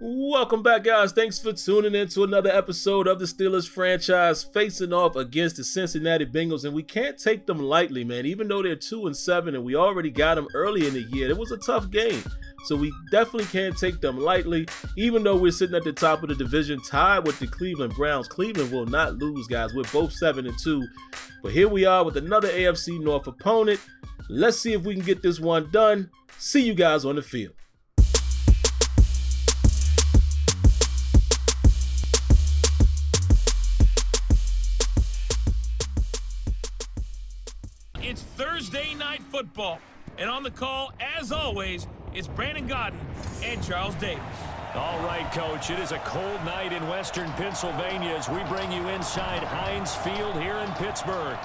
Welcome back, guys. Thanks for tuning in to another episode of the Steelers franchise facing off against the Cincinnati Bengals, and we can't take them lightly, man. Even though they're 2-7 and we already got them early in the year, it was a tough game, so we definitely can't take them lightly. Even though we're sitting at the top of the division, tied with the Cleveland Browns, Cleveland will not lose, guys. We're both 7-2, but here we are with another AFC North opponent. Let's see if we can get this one done. See you guys on the field. It's Thursday Night Football, and on the call, as always, it's Brandon Gaudin and Charles Davis. All right, Coach, it is a cold night in western Pennsylvania as we bring you inside Heinz Field here in Pittsburgh.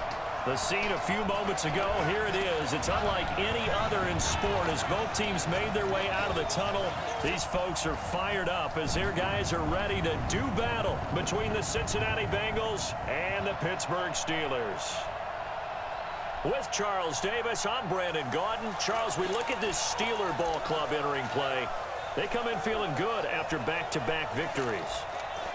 The scene a few moments ago, here it is. It's unlike any other in sport as both teams made their way out of the tunnel. These folks are fired up as their guys are ready to do battle between the Cincinnati Bengals and the Pittsburgh Steelers. With Charles Davis, I'm Brandon Gaudin. Charles, we look at this Steeler ball club entering play. They come in feeling good after back-to-back victories.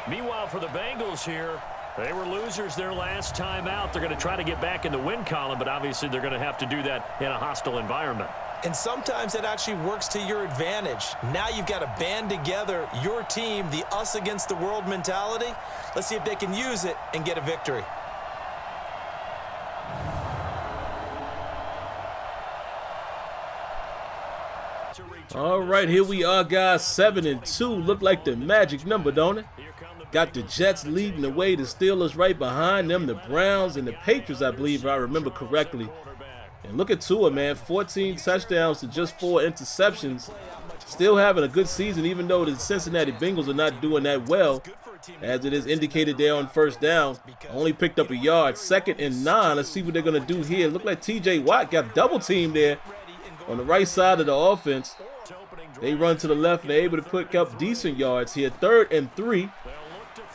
Meanwhile, for the Bengals here, they were losers their last time out. They're going to try to get back in the win column, but obviously they're going to have to do that in a hostile environment. And sometimes it actually works to your advantage. Now you've got to band together your team, the us against the world mentality. Let's see if they can use it and get a victory. All right, here we are, guys. 7-2. Look like the magic number, don't it? Got the Jets leading the way, the Steelers right behind them, the Browns and the Patriots, I believe, if I remember correctly. And look at Tua, man. 14 touchdowns to just 4 interceptions. Still having a good season, even though the Cincinnati Bengals are not doing that well, as it is indicated there on first down. Only picked up a yard. 2nd and 9. Let's see what they're going to do here. Look like T.J. Watt got double teamed there on the right side of the offense. They run to the left and they're able to pick up decent yards here. 3rd and 3.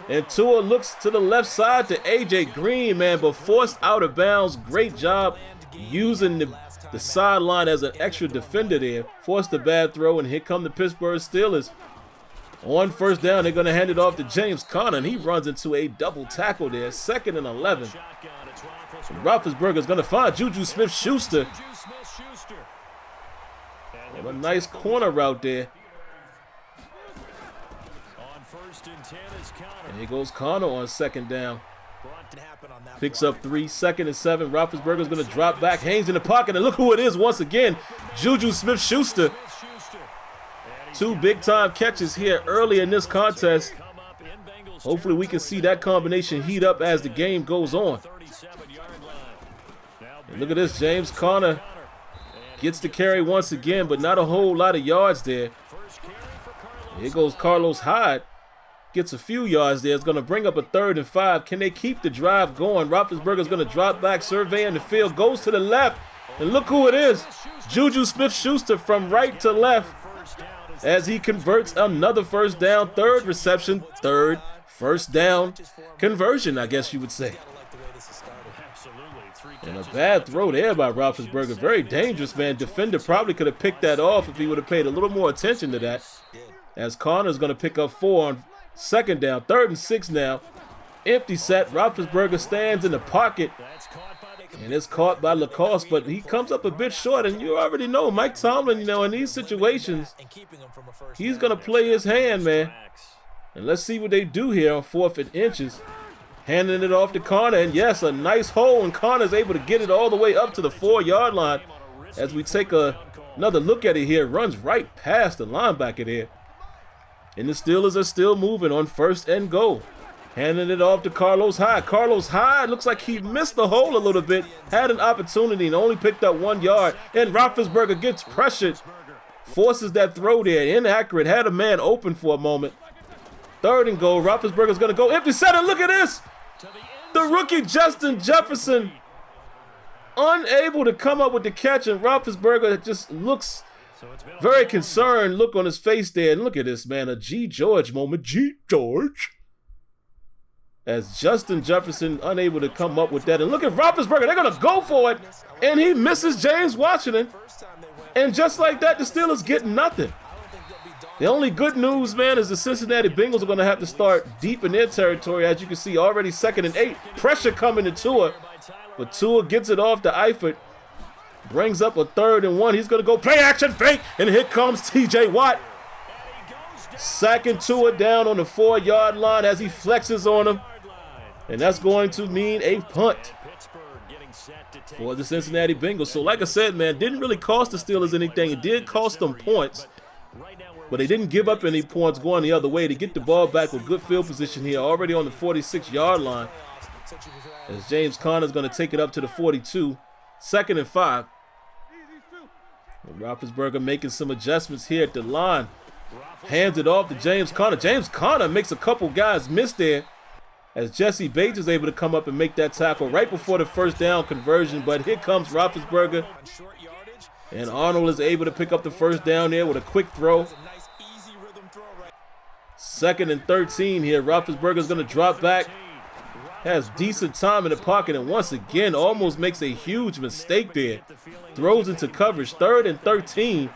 And Tua looks to the left side to A.J. Green, man, but forced out of bounds. Great job using the sideline as an extra defender there. Forced a bad throw, and here come the Pittsburgh Steelers. On first down, they're going to hand it off to James Conner, and he runs into a double tackle there. 2nd and 11. And Roethlisberger's going to find Juju Smith-Schuster. A nice corner route there. And here goes Conner on 2nd down. Picks up 3, 2nd and 7. Roethlisberger's going to drop back. Heinz in the pocket, and look who it is once again. Juju Smith-Schuster. 2 big-time catches here early in this contest. Hopefully we can see that combination heat up as the game goes on. And look at this, James Conner gets the carry once again, but not a whole lot of yards there. Here goes Carlos Hyde. Gets a few yards there. It's going to bring up a 3rd and 5. Can they keep the drive going? Roethlisberger's going to drop back, surveying the field, goes to the left, and look who it is. Juju Smith-Schuster from right to left as he converts another first down. 3rd reception, 3rd first down conversion, I guess you would say. And a bad throw there by Roethlisberger. Very dangerous, man. Defender probably could have picked that off if he would have paid a little more attention to that. As Conner's going to pick up 4 on 2nd down. 3rd and 6 now. Empty set. Roethlisberger stands in the pocket. And it's caught by Lacoste, but he comes up a bit short. And you already know Mike Tomlin, in these situations, he's going to play his hand, man. And let's see what they do here on 4th and inches. Handing it off to Conner, and yes, a nice hole, and Conner's able to get it all the way up to the 4-yard line. As we take another look at it here, runs right past the linebacker there. And the Steelers are still moving on 1st and goal. Handing it off to Carlos Hyde. Carlos Hyde looks like he missed the hole a little bit, had an opportunity and only picked up 1 yard. And Roethlisberger gets pressured, forces that throw there, inaccurate, had a man open for a moment. 3rd and goal, Roethlisberger's going to go empty set, and look at this. The rookie Justin Jefferson unable to come up with the catch, and Roethlisberger just looks very concerned look on his face there. And look at this, man, a G. George moment. G. George. As Justin Jefferson unable to come up with that. And look at Roethlisberger. They're going to go for it, and he misses James Washington. And just like that, the Steelers get nothing. The only good news, man, is the Cincinnati Bengals are going to have to start deep in their territory. As you can see, already 2nd and 8. Pressure coming to Tua. But Tua gets it off to Eifert. Brings up a 3rd and 1. He's going to go play action fake. And here comes T.J. Watt. Sacking Tua down on the 4-yard line as he flexes on him. And that's going to mean a punt for the Cincinnati Bengals. So like I said, man, didn't really cost the Steelers anything. It did cost them points. But they didn't give up any points going the other way to get the ball back with good field position here, already on the 46-yard line. As James Conner's going to take it up to the 42. 2nd and 5. And Roethlisberger making some adjustments here at the line. Hands it off to James Conner. James Conner makes a couple guys miss there, as Jesse Bates is able to come up and make that tackle right before the 1st down conversion. But here comes Roethlisberger. And Arnold is able to pick up the 1st down there with a quick throw. 2nd and 13 here. Roethlisberger's going to drop back. Has decent time in the pocket, and once again almost makes a huge mistake there. Throws into coverage. 3rd and 13.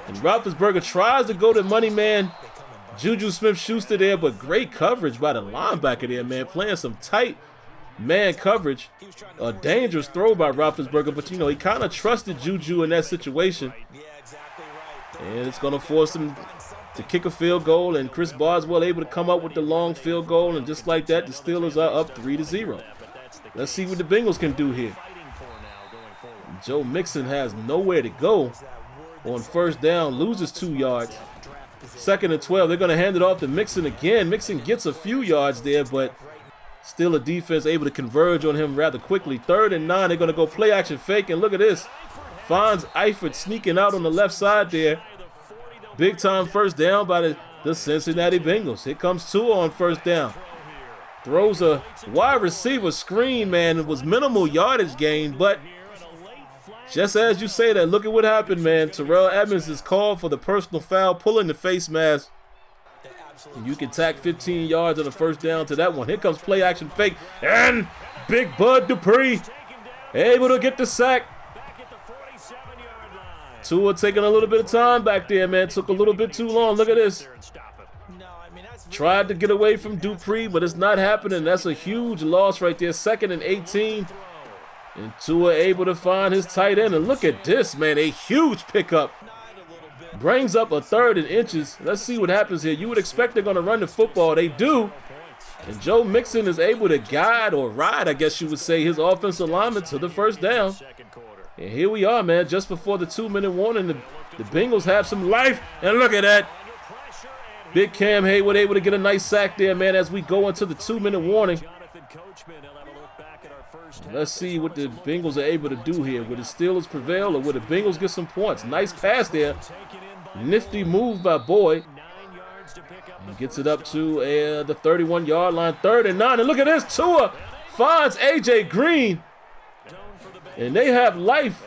And Roethlisberger tries to go to money man Juju Smith-Schuster there, but great coverage by the linebacker there, man. Playing some tight man coverage. A dangerous throw by Roethlisberger, but, you know, he kind of trusted Juju in that situation. And it's going to force him to kick a field goal, and Chris Boswell able to come up with the long field goal, and just like that, the Steelers are up 3-0. Let's see what the Bengals can do here. Joe Mixon has nowhere to go on 1st down, loses 2 yards. 2nd and 12, they're going to hand it off to Mixon again. Mixon gets a few yards there, but still a defense able to converge on him rather quickly. 3rd and 9, they're going to go play action fake, and look at this. Finds Eifert sneaking out on the left side there. Big time 1st down by the Cincinnati Bengals. Here comes Tua on 1st down. Throws a wide receiver screen, man. It was minimal yardage gain, but just as you say that, look at what happened, man. Terrell Edmonds is called for the personal foul, pulling the face mask. And you can tack 15 yards on the 1st down to that one. Here comes play action fake, and Big Bud Dupree able to get the sack. Tua taking a little bit of time back there, man. Took a little bit too long. Look at this. Tried to get away from Dupree, but it's not happening. That's a huge loss right there. 2nd and 18. And Tua able to find his tight end. And look at this, man. A huge pickup. Brings up a 3rd and inches. Let's see what happens here. You would expect they're going to run the football. They do. And Joe Mixon is able to guide, or ride, I guess you would say, his offensive lineman to the 1st down. And here we are, man, just before the 2-minute warning. The Bengals have some life. And look at that. Big Cam Hayward able to get a nice sack there, man, as we go into the 2-minute warning. Let's see what the Bengals are able to do here. Will the Steelers prevail, or will the Bengals get some points? Nice pass there. Nifty move by Boyd. He gets it up to the 31-yard line. 3rd and 9. And look at this. Tua finds A.J. Green. And they have life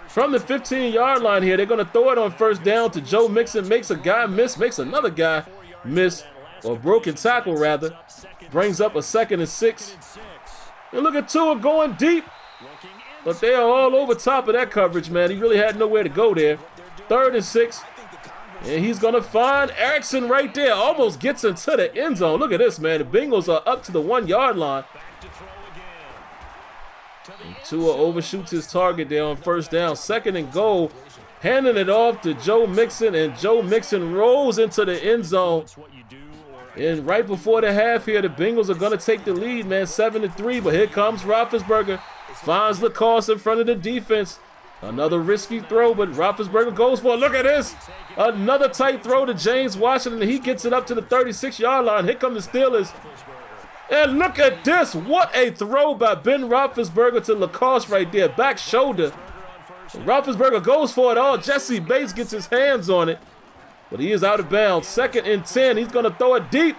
from the 15-yard line here. They're going to throw it on 1st down to Joe Mixon. Makes a guy miss. Makes another guy miss. Or broken tackle, rather. Brings up a 2nd and 6. And look at Tua going deep. But they are all over top of that coverage, man. He really had nowhere to go there. 3rd and 6. And he's going to find Erickson right there. Almost gets into the end zone. Look at this, man. The Bengals are up to the 1-yard line. And Tua overshoots his target there on 1st down. 2nd and goal. Handing it off to Joe Mixon. And Joe Mixon rolls into the end zone. And right before the half here, the Bengals are going to take the lead, man, 7-3. But here comes Roethlisberger. Finds Lacoste in front of the defense. Another risky throw, but Roethlisberger goes for it. Look at this. Another tight throw to James Washington. He gets it up to the 36-yard line. Here come the Steelers. And look at this. What a throw by Ben Roethlisberger to Lacoste right there. Back shoulder. Roethlisberger goes for it all. Jesse Bates gets his hands on it. But he is out of bounds. 2nd and 10. He's going to throw it deep.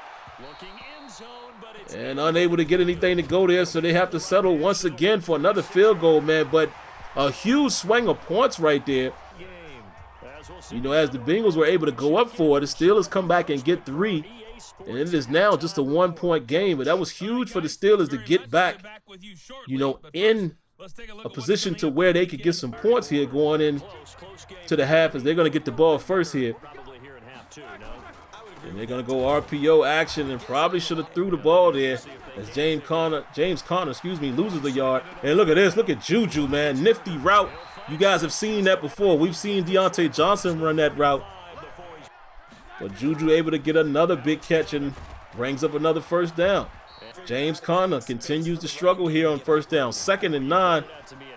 And unable to get anything to go there, so they have to settle once again for another field goal, man. But a huge swing of points right there. You know, as the Bengals were able to go up 4, the Steelers come back and get 3. And it is now just a 1-point game. But that was huge for the Steelers to get back, you know, in a position to where they could get some points here going in to the half, as they're going to get the ball first here. And they're going to go RPO action and probably should have threw the ball there as James Conner, loses the yard. And look at this. Look at Juju, man. Nifty route. You guys have seen that before. We've seen Deontay Johnson run that route. But Juju able to get another big catch and brings up another first down. James Conner continues to struggle here on first down. 2nd and 9.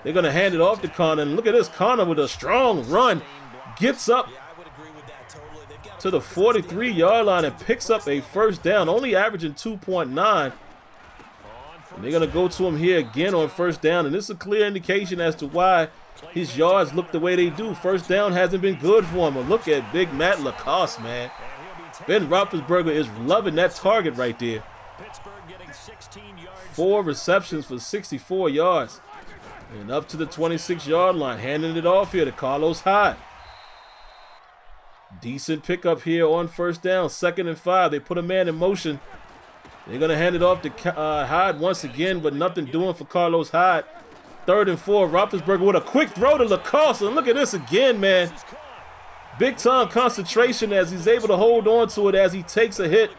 They're going to hand it off to Conner. And look at this. Conner with a strong run. Gets up to the 43-yard line and picks up a first down, only averaging 2.9. And they're going to go to him here again on first down, and this is a clear indication as to why his yards look the way they do. First down hasn't been good for him. But look at Big Matt Lacoste, man. Ben Roethlisberger is loving that target right there. 4 receptions for 64 yards. And up to the 26-yard line, handing it off here to Carlos Hyde. Decent pickup here on first down, 2nd and 5. They put a man in motion. They're going to hand it off to Hyde once again, but nothing doing for Carlos Hyde. 3rd and 4, Roethlisberger with a quick throw to Lacoste. And look at this again, man. Big time concentration as he's able to hold on to it as he takes a hit.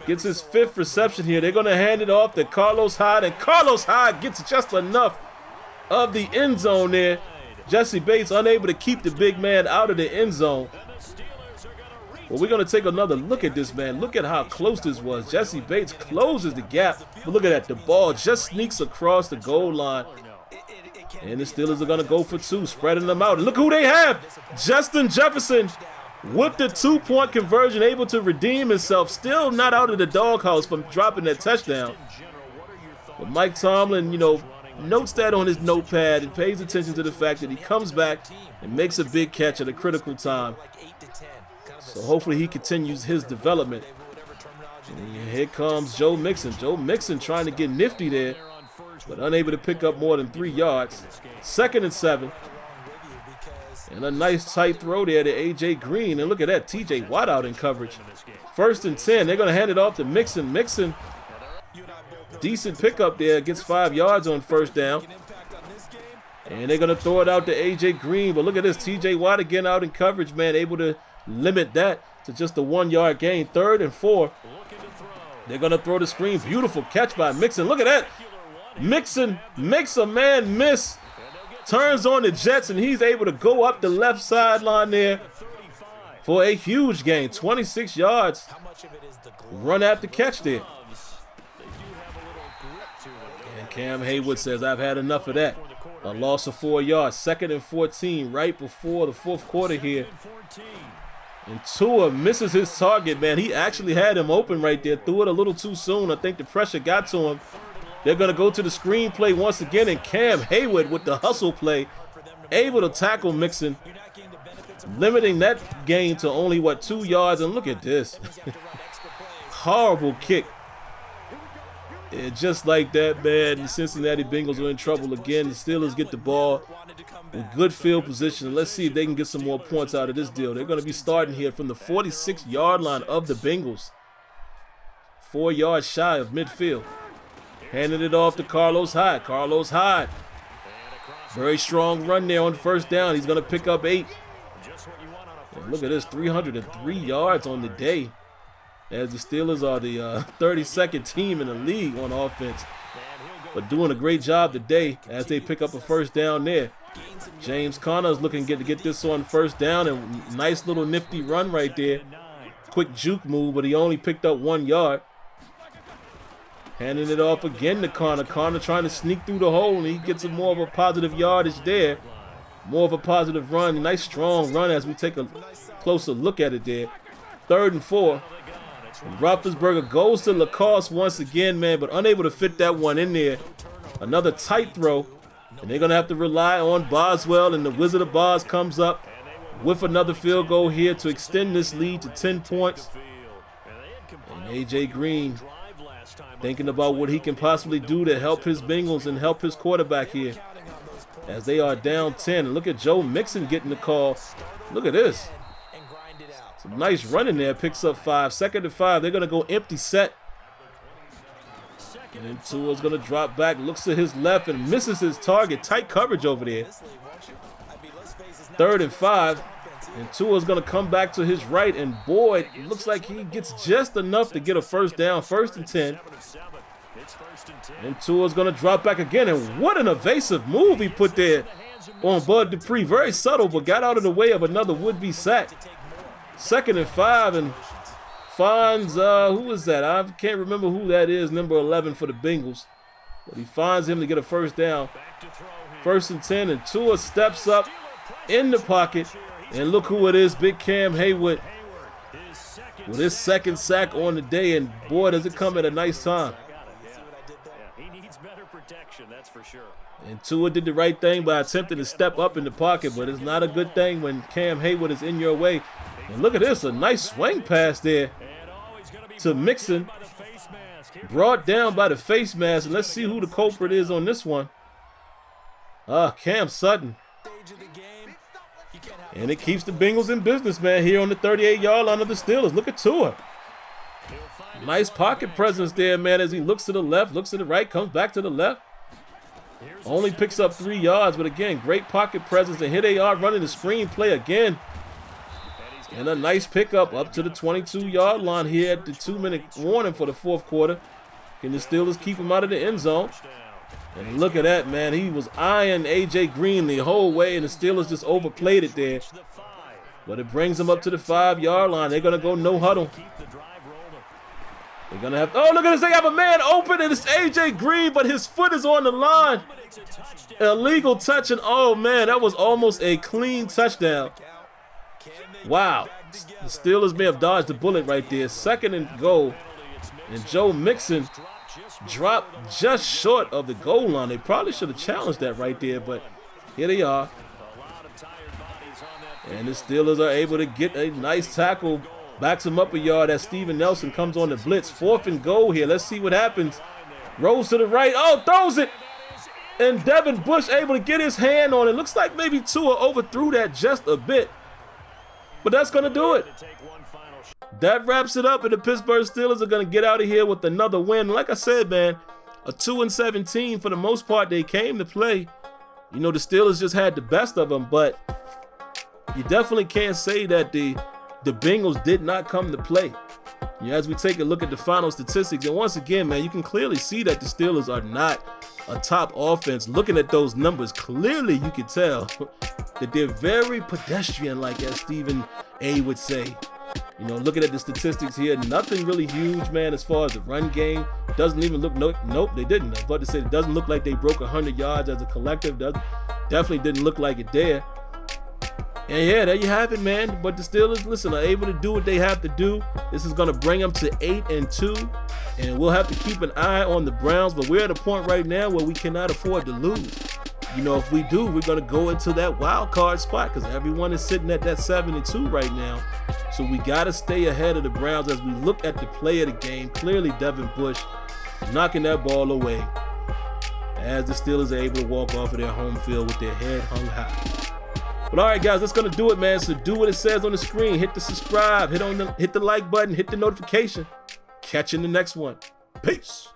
Gets his 5th reception here. They're going to hand it off to Carlos Hyde, and Carlos Hyde gets just enough of the end zone there. Jesse Bates unable to keep the big man out of the end zone. Well, we're going to take another look at this, man. Look at how close this was. Jesse Bates closes the gap. But look at that. The ball just sneaks across the goal line. And the Steelers are going to go for 2, spreading them out. And look who they have. Justin Jefferson with the 2-point conversion, able to redeem himself. Still not out of the doghouse from dropping that touchdown. But Mike Tomlin, notes that on his notepad and pays attention to the fact that he comes back and makes a big catch at a critical time. So hopefully he continues his development. And here comes Joe Mixon. Joe Mixon trying to get nifty there, but unable to pick up more than 3 yards. 2nd and 7. And a nice tight throw there to A.J. Green. And look at that, T.J. Watt out in coverage. 1st and 10. They're going to hand it off to Mixon. Mixon, decent pickup there, gets 5 yards on first down. And they're going to throw it out to A.J. Green. But look at this, T.J. Watt again out in coverage, man, able to limit that to just a 1-yard gain. 3rd and 4. They're going to throw the screen. Beautiful catch by Mixon. Look at that. Mixon makes a man miss. Turns on the Jets, and he's able to go up the left sideline there for a huge gain. 26 yards. Run after catch there. And Cam Haywood says, I've had enough of that. A loss of 4 yards. 2nd and 14 right before the 4th quarter here. And Tua misses his target, man. He actually had him open right there. Threw it a little too soon. I think the pressure got to him. They're going to go to the screen play once again, and Cam Haywood with the hustle play, able to tackle Mixon, limiting that gain to only, 2 yards. And look at this. Horrible kick. And just like that, man, the Cincinnati Bengals are in trouble again. The Steelers get the ball in good field position. Let's see if they can get some more points out of this deal. They're going to be starting here from the 46-yard line of the Bengals. 4 yards shy of midfield. Handing it off to Carlos Hyde. Carlos Hyde. Very strong run there on first down. He's going to pick up 8. And look at this, 303 yards on the day, as the Steelers are the 32nd team in the league on offense. But doing a great job today as they pick up a first down there. James Conner is looking to get this on first down, and nice little nifty run right there. Quick juke move, but he only picked up 1 yard. Handing it off again to Conner. Conner trying to sneak through the hole, and he gets more of a positive yardage there. More of a positive run. Nice strong run as we take a closer look at it there. 3rd and 4. And Roethlisberger goes to Lacoste once again, man, but unable to fit that one in there. Another tight throw. And they're going to have to rely on Boswell, and the Wizard of Oz comes up with another field goal here to extend this lead to 10 points. And A.J. Green thinking about what he can possibly do to help his Bengals and help his quarterback here as they are down 10. And look at Joe Mixon getting the call. Look at this. Some nice running there. Picks up 5. 2nd and 5. They're going to go empty set. And Tua's going to drop back. Looks to his left and misses his target. Tight coverage over there. 3rd and 5. And Tua's going to come back to his right, and boy, it looks like he gets just enough to get a first down, 1st and 10. And Tua's going to drop back again, and what an evasive move he put there on Bud Dupree. Very subtle, but got out of the way of another would-be sack. 2nd and 5, and finds, who is that? I can't remember who that is, number 11 for the Bengals. But he finds him to get a first down. 1st and 10, and Tua steps up in the pocket. And look who it is, big Cam Hayward with his 2nd sack on the day. And boy, does it come at a nice time. He needs better protection, that's for sure. And Tua did the right thing by attempting to step up in the pocket, but it's not a good thing when Cam Hayward is in your way. And look at this, a nice swing pass there to Mixon. Brought down by the face mask. And let's see who the culprit is on this one. Cam Sutton. And it keeps the Bengals in business, man, here on the 38-yard line of the Steelers. Look at Tua. Nice pocket presence there, man, as he looks to the left, looks to the right, comes back to the left. Only picks up 3 yards, but again, great pocket presence. And here they are running the screen play again. And a nice pickup up to the 22-yard line here at the 2-minute warning for the 4th quarter. Can the Steelers keep him out of the end zone? And look at that, man. He was eyeing A.J. Green the whole way, and the Steelers just overplayed it there. But it brings them up to the 5-yard line. They're going to go no huddle. They're going to have – oh, look at this. They have a man open, and it's A.J. Green, but his foot is on the line. Illegal touch, and oh, man, that was almost a clean touchdown. Wow. The Steelers may have dodged the bullet right there. 2nd and goal, and Joe Mixon dropped just short of the goal line. They probably should have challenged that right there, but here they are. And the Steelers are able to get a nice tackle. Backs him up a yard as Steven Nelson comes on the blitz. 4th and goal here. Let's see what happens. Rolls to the right. Oh, throws it. And Devin Bush able to get his hand on it. Looks like maybe Tua overthrew that just a bit. But that's going to do it. That wraps it up, and the Pittsburgh Steelers are going to get out of here with another win. Like I said, man, a 2-17 for the most part. They came to play. You know, the Steelers just had the best of them, but you definitely can't say that the Bengals did not come to play. You know, as we take a look at the final statistics, and once again, man, you can clearly see that the Steelers are not a top offense. Looking at those numbers, clearly you can tell that they're very pedestrian-like, as Stephen A. would say. You know, looking at the statistics here, nothing really huge, man, as far as the run game. Doesn't even look, nope, they didn't. I was about to say, it doesn't look like they broke 100 yards as a collective. Definitely didn't look like it there. And yeah, there you have it, man. But the Steelers, listen, are able to do what they have to do. This is going to bring them to 8-2. And we'll have to keep an eye on the Browns. But we're at a point right now where we cannot afford to lose. You know, if we do, we're going to go into that wild card spot because everyone is sitting at that 7-2 right now. So we got to stay ahead of the Browns as we look at the play of the game. Clearly, Devin Bush knocking that ball away as the Steelers are able to walk off of their home field with their head hung high. But all right, guys, that's going to do it, man. So do what it says on the screen. Hit the subscribe. Hit the like button. Hit the notification. Catch you in the next one. Peace.